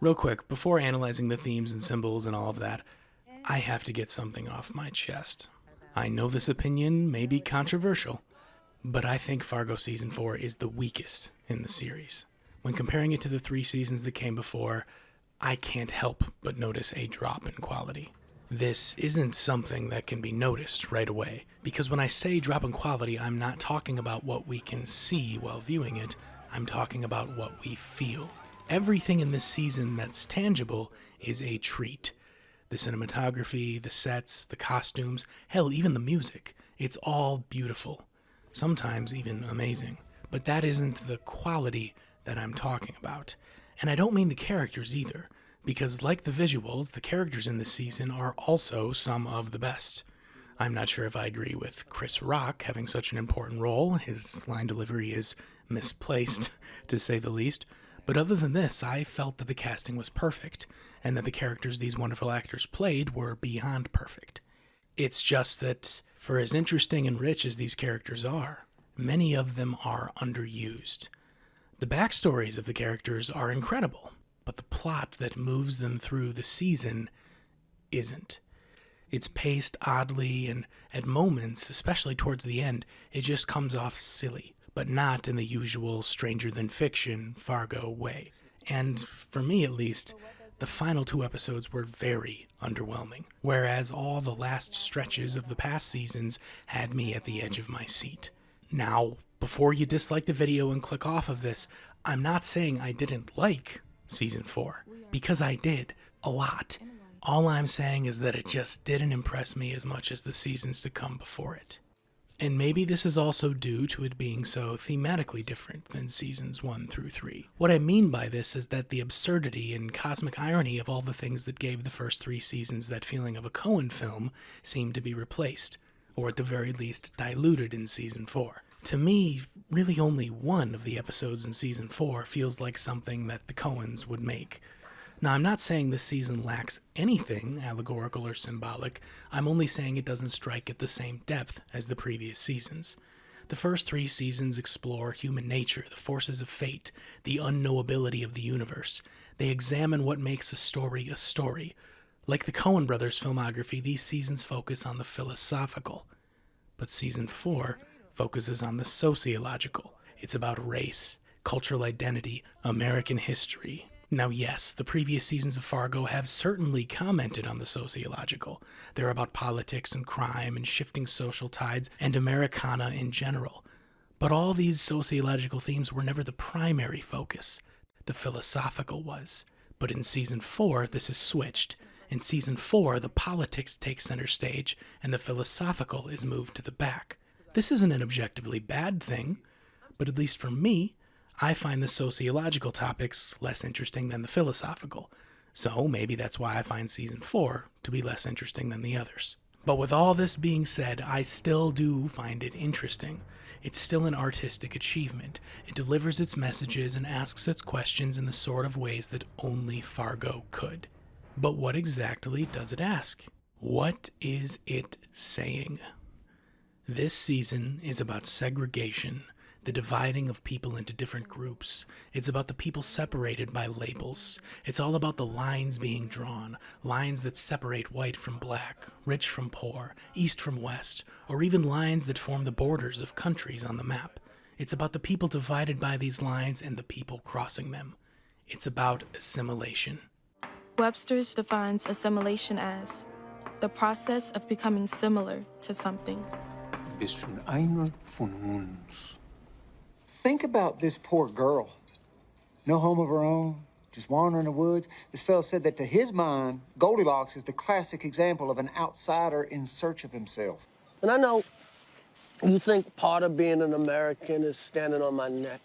Real quick, before analyzing the themes and symbols and all of that, I have to get something off my chest. I know this opinion may be controversial, but I think Fargo Season 4 is the weakest in the series. When comparing it to the 3 seasons that came before, I can't help but notice a drop in quality. This isn't something that can be noticed right away, because when I say drop in quality, I'm not talking about what we can see while viewing it, I'm talking about what we feel. Everything in this season that's tangible is a treat. The cinematography, the sets, the costumes, hell, even the music. It's all beautiful. Sometimes even amazing. But that isn't the quality that I'm talking about. And I don't mean the characters either, because like the visuals, the characters in this season are also some of the best. I'm not sure if I agree with Chris Rock having such an important role. His line delivery is misplaced, to say the least. But other than this, I felt that the casting was perfect, and that the characters these wonderful actors played were beyond perfect. It's just that, for as interesting and rich as these characters are, many of them are underused. The backstories of the characters are incredible, but the plot that moves them through the season isn't. It's paced oddly, and at moments, especially towards the end, it just comes off silly, but not in the usual stranger-than-fiction Fargo way. And, for me at least, the final 2 episodes were very underwhelming, whereas all the last stretches of the past seasons had me at the edge of my seat. Now, before you dislike the video and click off of this, I'm not saying I didn't like Season 4, because I did, a lot. All I'm saying is that it just didn't impress me as much as the seasons to come before it. And maybe this is also due to it being so thematically different than seasons 1 through 3. What I mean by this is that the absurdity and cosmic irony of all the things that gave the first 3 seasons that feeling of a Coen film seem to be replaced, or at the very least diluted in Season 4. To me, really only one of the episodes in Season 4 feels like something that the Coens would make. Now, I'm not saying this season lacks anything allegorical or symbolic. I'm only saying it doesn't strike at the same depth as the previous seasons. The first 3 seasons explore human nature, the forces of fate, the unknowability of the universe. They examine what makes a story a story. Like the Coen brothers' filmography, these seasons focus on the philosophical. But Season 4 focuses on the sociological. It's about race, cultural identity, American history. Now yes, the previous seasons of Fargo have certainly commented on the sociological. They're about politics and crime and shifting social tides and Americana in general. But all these sociological themes were never the primary focus. The philosophical was. But in Season 4, this is switched. In Season 4, the politics take center stage and the philosophical is moved to the back. This isn't an objectively bad thing, but at least for me, I find the sociological topics less interesting than the philosophical, so maybe that's why I find Season 4 to be less interesting than the others. But with all this being said, I still do find it interesting. It's still an artistic achievement. It delivers its messages and asks its questions in the sort of ways that only Fargo could. But what exactly does it ask? What is it saying? This season is about segregation, the dividing of people into different groups. It's about the people separated by labels. It's all about the lines being drawn, lines that separate white from black, rich from poor, east from west, or even lines that form the borders of countries on the map. It's about the people divided by these lines and the people crossing them. It's about assimilation. Webster's defines assimilation as the process of becoming similar to something. Bist schon einer von uns. Think about this poor girl. No home of her own, just wandering the woods. This fellow said that to his mind, Goldilocks is the classic example of an outsider in search of himself. And I know you think part of being an American is standing on my neck.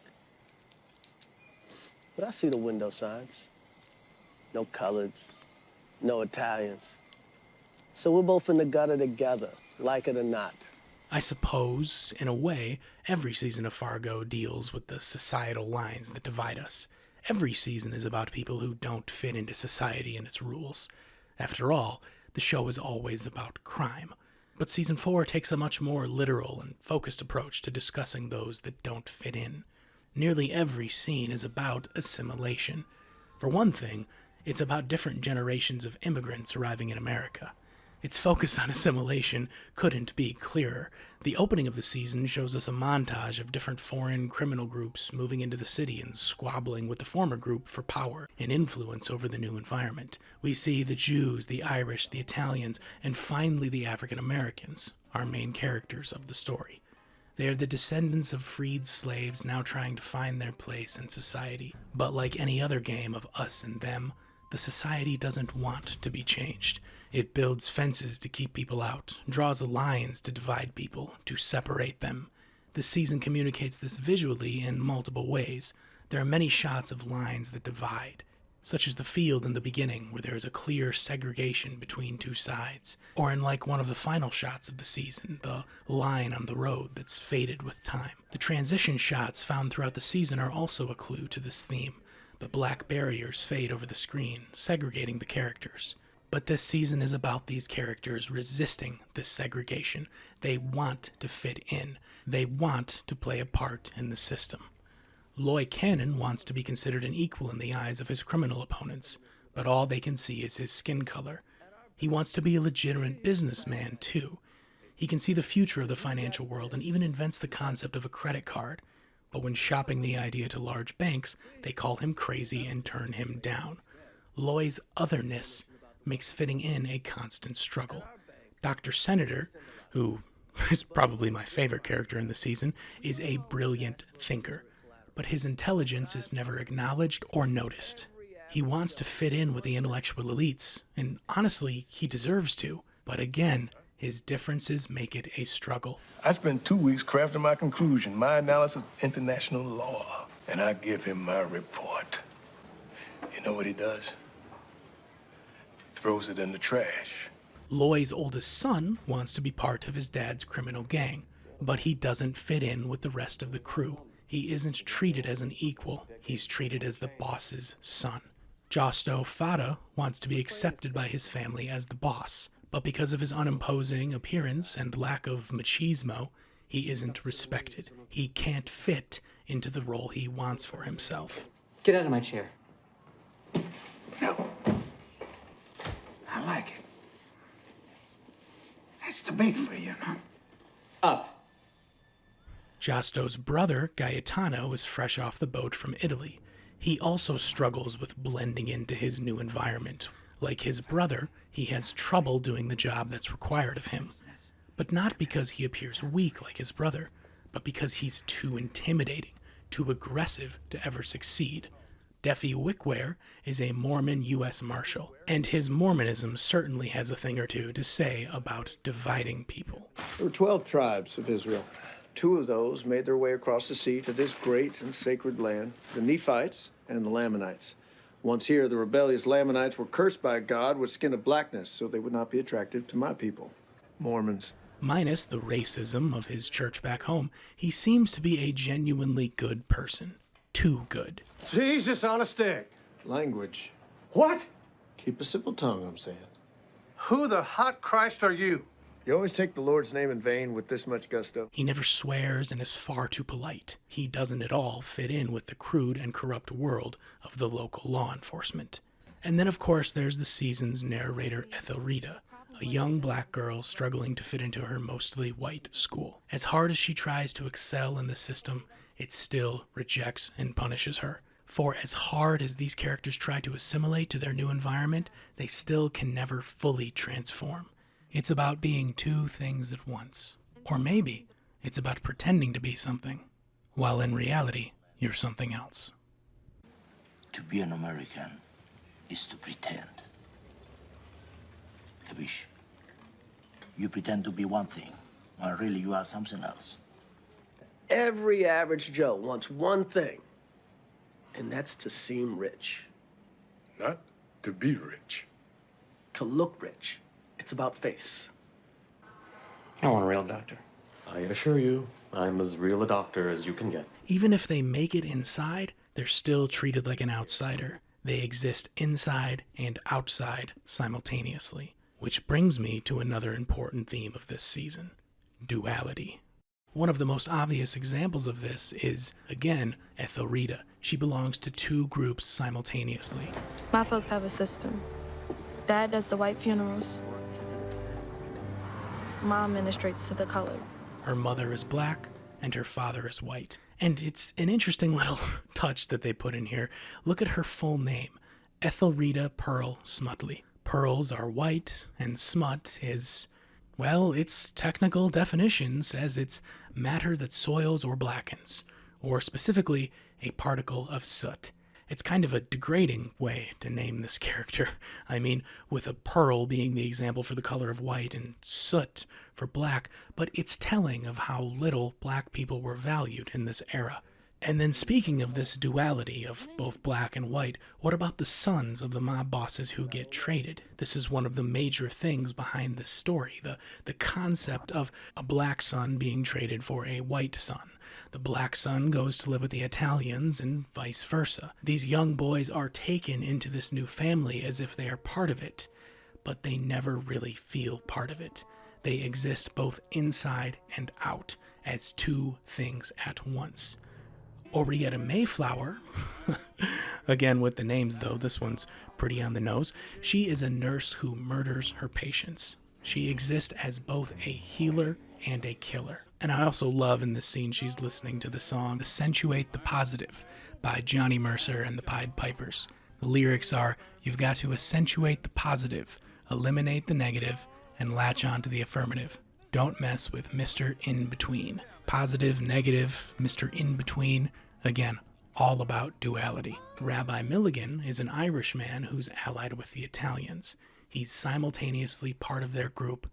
But I see the window signs. No coloreds, no Italians. So we're both in the gutter together, like it or not. I suppose, in a way, every season of Fargo deals with the societal lines that divide us. Every season is about people who don't fit into society and its rules. After all, the show is always about crime. But Season 4 takes a much more literal and focused approach to discussing those that don't fit in. Nearly every scene is about assimilation. For one thing, It's about different generations of immigrants arriving in America. Its focus on assimilation couldn't be clearer. The opening of the season shows us a montage of different foreign criminal groups moving into the city and squabbling with the former group for power and influence over the new environment. We see the Jews, the Irish, the Italians, and finally the African Americans, our main characters of the story. They are the descendants of freed slaves now trying to find their place in society. But like any other game of us and them, the society doesn't want to be changed. It builds fences to keep people out, draws lines to divide people, to separate them. The season communicates this visually in multiple ways. There are many shots of lines that divide, such as the field in the beginning where there is a clear segregation between two sides, or in like one of the final shots of the season, the line on the road that's faded with time. The transition shots found throughout the season are also a clue to this theme. The black barriers fade over the screen, segregating the characters. But this season is about these characters resisting this segregation. They want to fit in. They want to play a part in the system. Loy Cannon wants to be considered an equal in the eyes of his criminal opponents, but all they can see is his skin color. He wants to be a legitimate businessman, too. He can see the future of the financial world and even invents the concept of a credit card. But when shopping the idea to large banks, they call him crazy and turn him down. Loy's otherness makes fitting in a constant struggle. Dr. Senator, who is probably my favorite character in the season, is a brilliant thinker, but his intelligence is never acknowledged or noticed. He wants to fit in with the intellectual elites, and honestly, he deserves to, but again, his differences make it a struggle. I spent 2 weeks crafting my conclusion, my analysis of international law, and I give him my report. You know what he does? Throws it in the trash. Loy's oldest son wants to be part of his dad's criminal gang, but he doesn't fit in with the rest of the crew. He isn't treated as an equal. He's treated as the boss's son. Josto Fada wants to be accepted by his family as the boss, but because of his unimposing appearance and lack of machismo, he isn't respected. He can't fit into the role he wants for himself. Get out of my chair. No. I like it. That's too big for you, no? Up. Josto's brother, Gaetano, is fresh off the boat from Italy. He also struggles with blending into his new environment. Like his brother, he has trouble doing the job that's required of him. But not because he appears weak like his brother, but because he's too intimidating, too aggressive to ever succeed. Defi Wickware is a Mormon U.S. Marshal, and his Mormonism certainly has a thing or two to say about dividing people. There were 12 tribes of Israel. 2 of those made their way across the sea to this great and sacred land, the Nephites and the Lamanites. Once here, the rebellious Lamanites were cursed by God with skin of blackness, so they would not be attractive to my people, Mormons. Minus the racism of his church back home, he seems to be a genuinely good person. Too good. Jesus on a stick. Language. What? Keep a civil tongue, I'm saying. Who the hot Christ are you? You always take the Lord's name in vain with this much gusto. He never swears and is far too polite. He doesn't at all fit in with the crude and corrupt world of the local law enforcement. And then, of course, there's the season's narrator, Ethelreda, a young black girl struggling to fit into her mostly white school. As hard as she tries to excel in the system, it still rejects and punishes her. For as hard as these characters try to assimilate to their new environment, they still can never fully transform. It's about being two things at once. Or maybe it's about pretending to be something, while in reality, you're something else. To be an American is to pretend. Capiche? You pretend to be one thing, when really you are something else. Every average Joe wants one thing, and that's to seem rich. Not to be rich. To look rich. It's about face. I want a real doctor. I assure you, I'm as real a doctor as you can get. Even if they make it inside, they're still treated like an outsider. They exist inside and outside simultaneously. Which brings me to another important theme of this season: duality. One of the most obvious examples of this is, again, Ethelreda. She belongs to two groups simultaneously. My folks have a system. Dad does the white funerals. Mom ministrates to the colored. Her mother is black, and her father is white. And it's an interesting little touch that they put in here. Look at her full name, Ethelreda Pearl Smutley. Pearls are white, and smut is, well, its technical definition says it's matter that soils or blackens, or specifically, a particle of soot. It's kind of a degrading way to name this character. I mean, with a pearl being the example for the color of white and soot for black, but it's telling of how little black people were valued in this era. And then speaking of this duality of both black and white, what about the sons of the mob bosses who get traded? This is one of the major things behind this story, the concept of a black son being traded for a white son. The black son goes to live with the Italians and vice versa. These young boys are taken into this new family as if they are part of it, but they never really feel part of it. They exist both inside and out as two things at once. Orietta Mayflower, again with the names though, this one's pretty on the nose, she is a nurse who murders her patients. She exists as both a healer and a killer. And I also love in this scene she's listening to the song Accentuate the Positive by Johnny Mercer and the Pied Pipers. The lyrics are, you've got to accentuate the positive, eliminate the negative, and latch on to the affirmative. Don't mess with Mr. In-Between. Positive, negative, Mr. In-Between. Again, all about duality. Rabbi Milligan is an Irishman who's allied with the Italians. He's simultaneously part of their group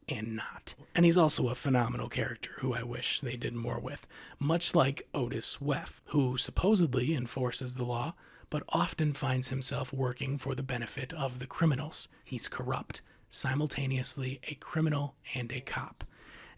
and not. And he's also a phenomenal character who I wish they did more with, much like Otis Weff, who supposedly enforces the law, but often finds himself working for the benefit of the criminals. He's corrupt, simultaneously a criminal and a cop.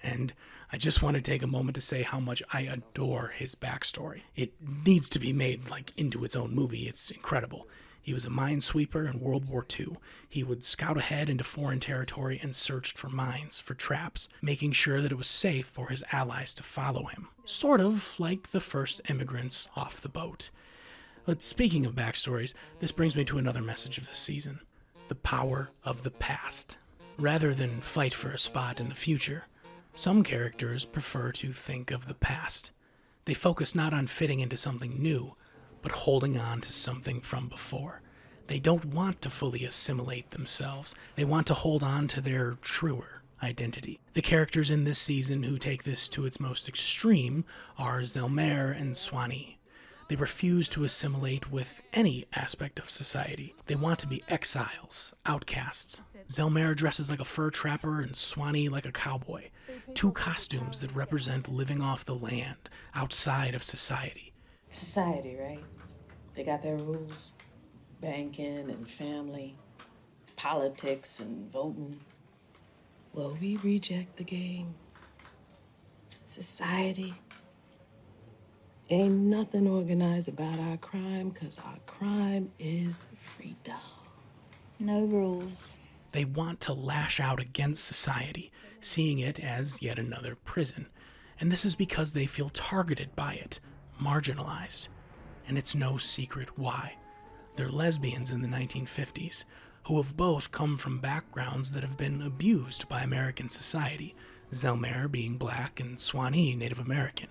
And I just want to take a moment to say how much I adore his backstory. It needs to be made into its own movie. It's incredible. He was a minesweeper in World War II. He would scout ahead into foreign territory and searched for mines, for traps, making sure that it was safe for his allies to follow him. Sort of like the first immigrants off the boat. But speaking of backstories, this brings me to another message of this season. The power of the past. Rather than fight for a spot in the future, some characters prefer to think of the past. They focus not on fitting into something new, but holding on to something from before. They don't want to fully assimilate themselves. They want to hold on to their truer identity. The characters in this season who take this to its most extreme are Zelmare and Swanee. They refuse to assimilate with any aspect of society. They want to be exiles, outcasts. Zelmare dresses like a fur trapper and Swanee like a cowboy. Two costumes that represent living off the land, outside of society. Society, right? They got their rules. Banking and family, politics and voting. Well, we reject the game. Society. Ain't nothing organized about our crime, 'cause our crime is freedom. No rules. They want to lash out against society, seeing it as yet another prison. And this is because they feel targeted by it, marginalized. And it's no secret why. They're lesbians in the 1950s, who have both come from backgrounds that have been abused by American society, Zelmare being black and Swanee Native American.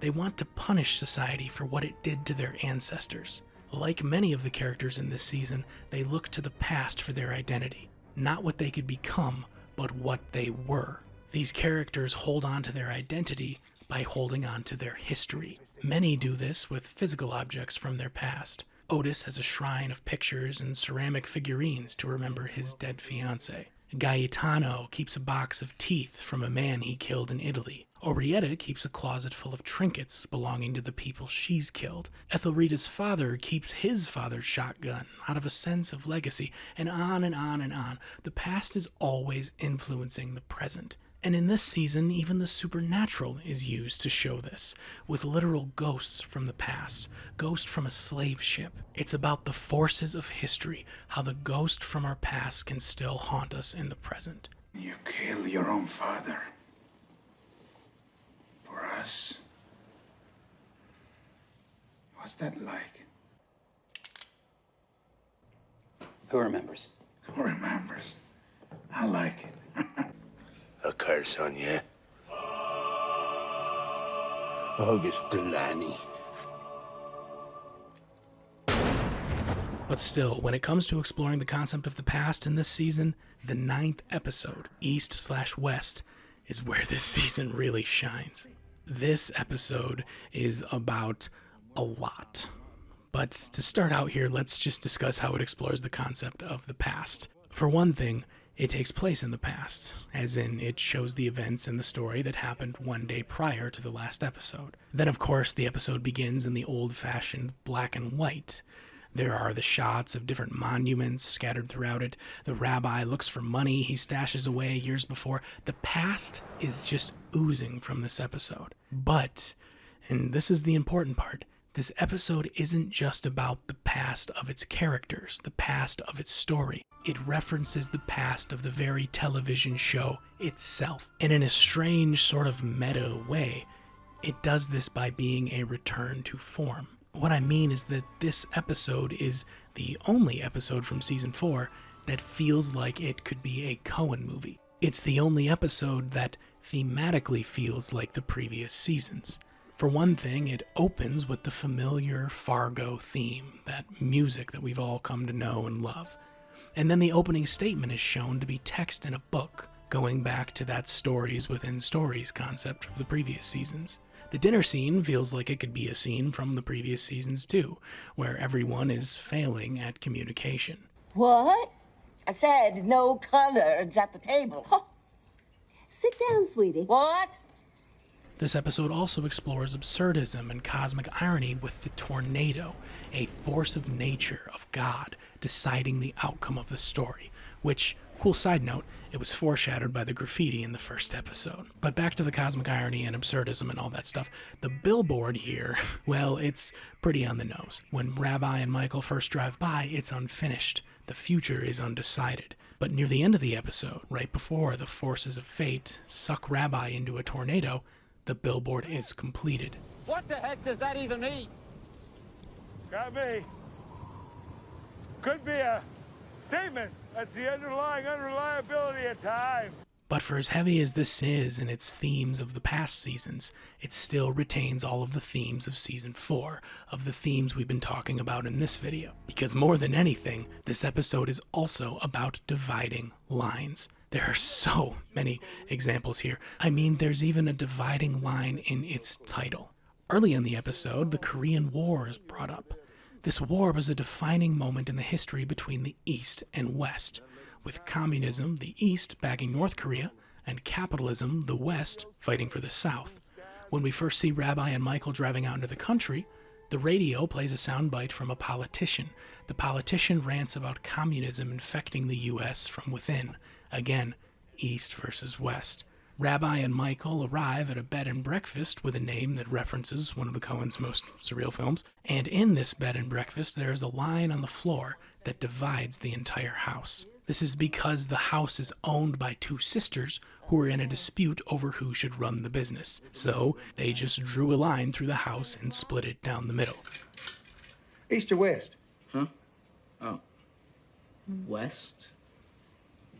They want to punish society for what it did to their ancestors. Like many of the characters in this season, they look to the past for their identity. Not what they could become, but what they were. These characters hold on to their identity by holding on to their history. Many do this with physical objects from their past. Otis has a shrine of pictures and ceramic figurines to remember his dead fiancé. Gaetano keeps a box of teeth from a man he killed in Italy. Orietta keeps a closet full of trinkets belonging to the people she's killed. Ethelreda's father keeps his father's shotgun out of a sense of legacy, and on and on and on. The past is always influencing the present. And in this season, even the supernatural is used to show this, with literal ghosts from the past, ghost from a slave ship. It's about the forces of history, how the ghost from our past can still haunt us in the present. You kill your own father for us. What's that like? Who remembers? Who remembers? I like it. A curse on you. August Delaney. But still, when it comes to exploring the concept of the past in this season, the 9th episode, East/West, is where this season really shines. This episode is about a lot. But to start out here, let's just discuss how it explores the concept of the past. For one thing, it takes place in the past, as in it shows the events in the story that happened one day prior to the last episode. Then, of course, the episode begins in the old-fashioned black and white. There are the shots of different monuments scattered throughout it. The rabbi looks for money he stashes away years before. The past is just oozing from this episode. But, and this is the important part, this episode isn't just about the past of its characters, the past of its story. It references the past of the very television show itself. And in a strange sort of meta way, it does this by being a return to form. What I mean is that this episode is the only episode from season 4 that feels like it could be a Coen movie. It's the only episode that thematically feels like the previous seasons. For one thing, it opens with the familiar Fargo theme, that music that we've all come to know and love. And then the opening statement is shown to be text in a book, going back to that stories within stories concept of the previous seasons. The dinner scene feels like it could be a scene from the previous seasons too, where everyone is failing at communication. What? I said no colors at the table. Huh. Sit down, sweetie. What? This episode also explores absurdism and cosmic irony with the tornado, a force of nature, of God, deciding the outcome of the story, which, cool side note, it was foreshadowed by the graffiti in the first episode. But back to the cosmic irony and absurdism and all that stuff. The billboard here, well, it's pretty on the nose. When Rabbi and Michael first drive by, it's unfinished. The future is undecided. But near the end of the episode, right before the forces of fate suck Rabbi into a tornado, the billboard is completed. What the heck does that even mean? Got me. Could be a statement. That's the underlying unreliability at time. But for as heavy as this is in its themes of the past seasons, it still retains all of the themes of season 4, of the themes we've been talking about in this video. Because more than anything, this episode is also about dividing lines. There are so many examples here. I mean, there's even a dividing line in its title. Early in the episode, the Korean War is brought up. This war was a defining moment in the history between the East and West, with communism, the East, backing North Korea, and capitalism, the West, fighting for the South. When we first see Rabbi and Michael driving out into the country, the radio plays a soundbite from a politician. The politician rants about communism infecting the U.S. from within. Again, East versus West. Rabbi and Michael arrive at a bed and breakfast with a name that references one of the Coen's most surreal films. And in this bed and breakfast, there is a line on the floor that divides the entire house. This is because the house is owned by two sisters who are in a dispute over who should run the business. So they just drew a line through the house and split it down the middle. East or west? Huh? Oh. West?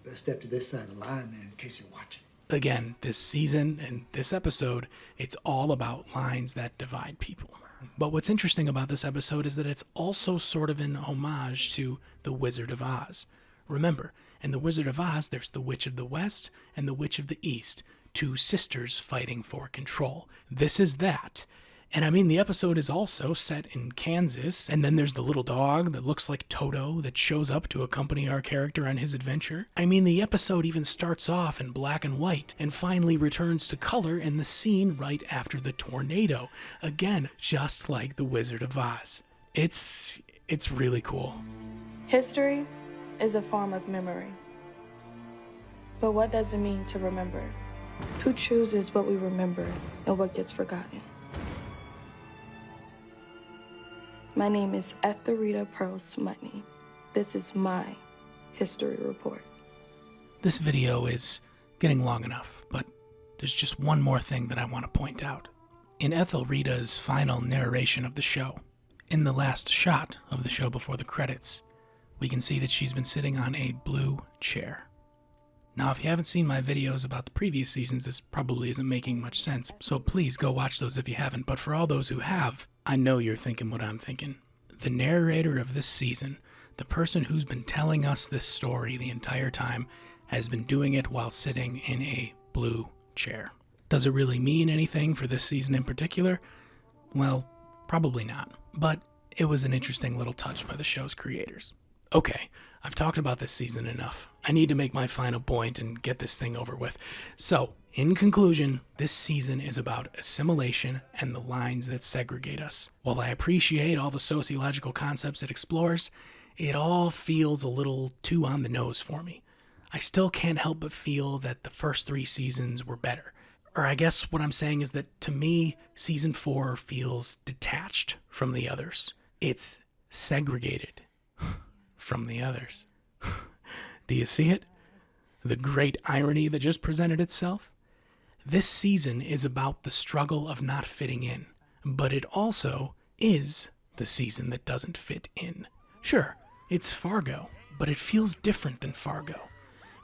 Best step to this side of the line then, in case you're watching. Again, this season and this episode, it's all about lines that divide people. But what's interesting about this episode is that it's also sort of an homage to The Wizard of Oz. Remember, in The Wizard of Oz, there's the Witch of the West and the Witch of the East, two sisters fighting for control. This is that. And I mean, the episode is also set in Kansas, and then there's the little dog that looks like Toto that shows up to accompany our character on his adventure. I mean, the episode even starts off in black and white and finally returns to color in the scene right after the tornado. Again, just like The Wizard of Oz. It's really cool. History is a form of memory. But what does it mean to remember? Who chooses what we remember and what gets forgotten? My name is Etherita Pearl Smutney. This is my history report. This video is getting long enough, but there's just one more thing that I want to point out. In Ethelrita's final narration of the show, in the last shot of the show before the credits, we can see that she's been sitting on a blue chair. Now, if you haven't seen my videos about the previous seasons, this probably isn't making much sense, so please go watch those if you haven't. But for all those who have, I know you're thinking what I'm thinking. The narrator of this season, the person who's been telling us this story the entire time, has been doing it while sitting in a blue chair. Does it really mean anything for this season in particular? Well, probably not. But it was an interesting little touch by the show's creators. Okay, I've talked about this season enough. I need to make my final point and get this thing over with. So, in conclusion, this season is about assimilation and the lines that segregate us. While I appreciate all the sociological concepts it explores, it all feels a little too on the nose for me. I still can't help but feel that the first 3 seasons were better. Or I guess what I'm saying is that, to me, season 4 feels detached from the others. It's segregated from the others. Do you see it? The great irony that just presented itself? This season is about the struggle of not fitting in, but it also is the season that doesn't fit in. Sure, it's Fargo, but it feels different than Fargo.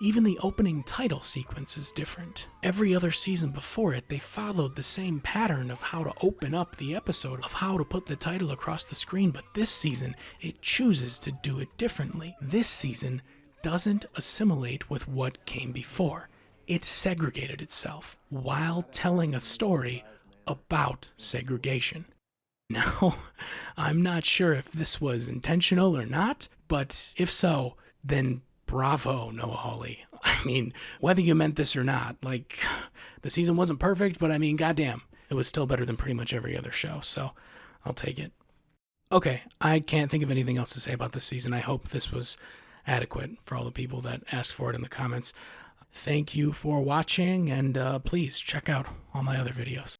Even the opening title sequence is different. Every other season before it, they followed the same pattern of how to open up the episode, of how to put the title across the screen, but this season, it chooses to do it differently. This season doesn't assimilate with what came before. It segregated itself while telling a story about segregation. Now, I'm not sure if this was intentional or not, but if so, then bravo, Noah Hawley. I mean, whether you meant this or not, like, the season wasn't perfect, but I mean, goddamn, it was still better than pretty much every other show, so I'll take it. Okay, I can't think of anything else to say about this season. I hope this was adequate for all the people that asked for it in the comments. Thank you for watching, and please check out all my other videos.